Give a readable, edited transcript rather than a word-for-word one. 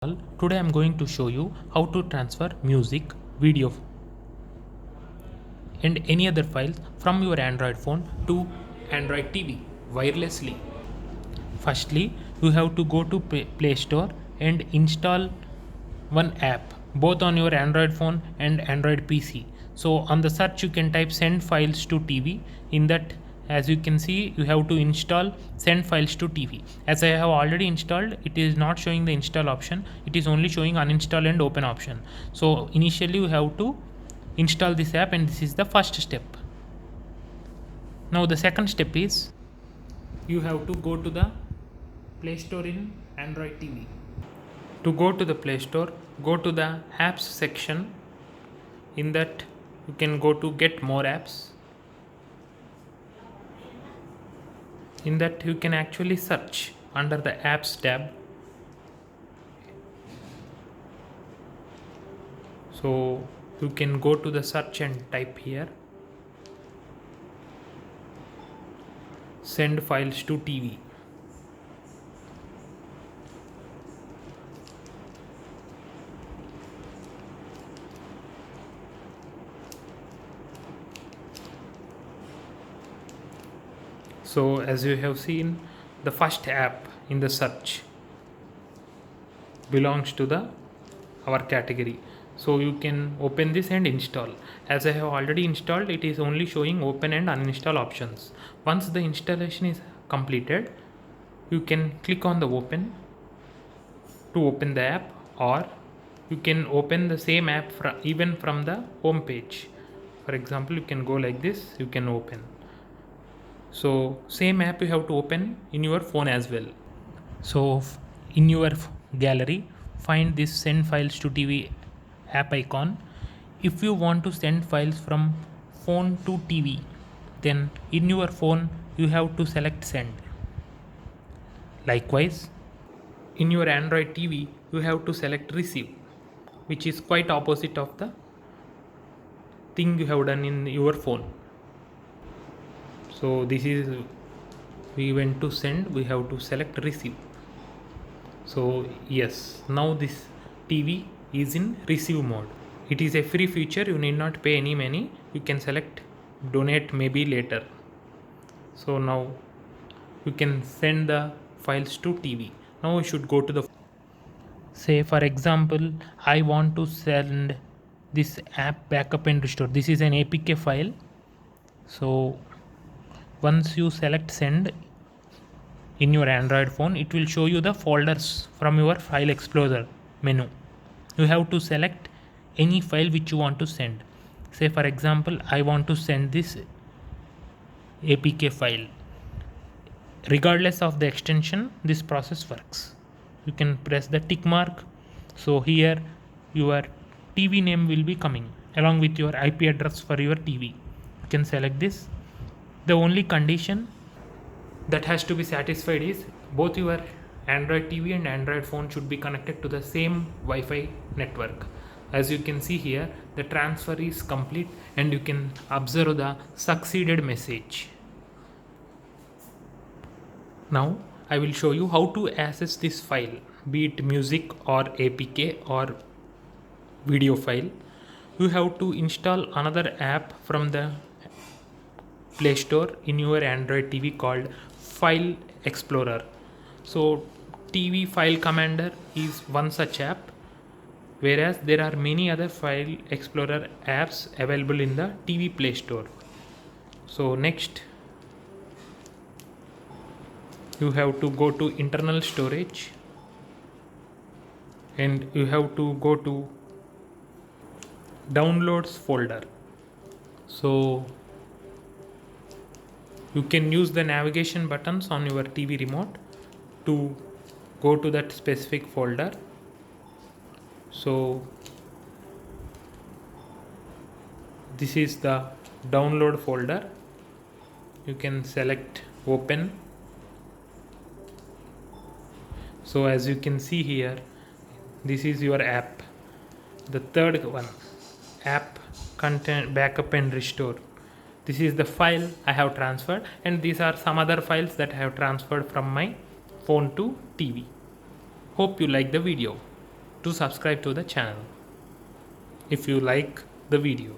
Today I'm going to show you how to transfer music, video and any other files from your Android phone to Android TV wirelessly. Firstly, you have to go to Play Store and install one app both on your Android phone and Android PC. So on the search you can type send files to TV. In that, as you can see, you have to install send files to TV. As I have already installed, it is not showing the install option, it is only showing uninstall and open option. So initially you have to install this app, and this is the first step. Now the second step is you have to go to the Play Store in Android TV. To go to the Play Store, go to the apps section. In that, you can go to get more apps. In that, you can actually search under the apps tab. So you can go to the search and type here send files to TV. So as you have seen, the first app in the search belongs to the our category. So you can open this and install. As I have already installed, it is only showing open and uninstall options. Once the installation is completed, you can click on the open to open the app, or you can open the same app even from the home page. For example, you can go like this, you can open. So same app you have to open in your phone as well. So in your gallery, find this send files to TV app icon. If you want to send files from phone to TV, then in your phone you have to select send. Likewise, in your Android TV you have to select receive, which is quite opposite of the thing you have done in your phone. So this is, we went to send, we have to select receive. So yes, now this TV is in receive mode. It is a free feature, you need not pay any money. You can select donate maybe later. So now you can send the files to TV. Now we should go to the, say for example, I want to send this app backup and restore. This is an APK file. So once you select send in your Android phone, it will show you the folders from your file explorer menu. You have to select any file which you want to send. Say for example, I want to send this APK file. Regardless of the extension, this process works. You can press the tick mark. So here your TV name will be coming along with your IP address for your TV. You can select this. The only condition that has to be satisfied is both your Android TV and Android phone should be connected to the same Wi-Fi network. As you can see here, the transfer is complete and you can observe the succeeded message. Now I will show you how to access this file, be it music or APK or video file. You have to install another app from the Play Store in your Android TV called File Explorer. So TV File Commander is one such app, whereas there are many other File Explorer apps available in the TV Play Store. So next you have to go to internal storage and you have to go to downloads folder. So you can use the navigation buttons on your TV remote to go to that specific folder. So this is the download folder. You can select open. So as you can see here, this is your app. The third one, app content backup and restore. This is the file I have transferred, and these are some other files that I have transferred from my phone to TV. Hope you like the video. to subscribe to the channel if you like the video.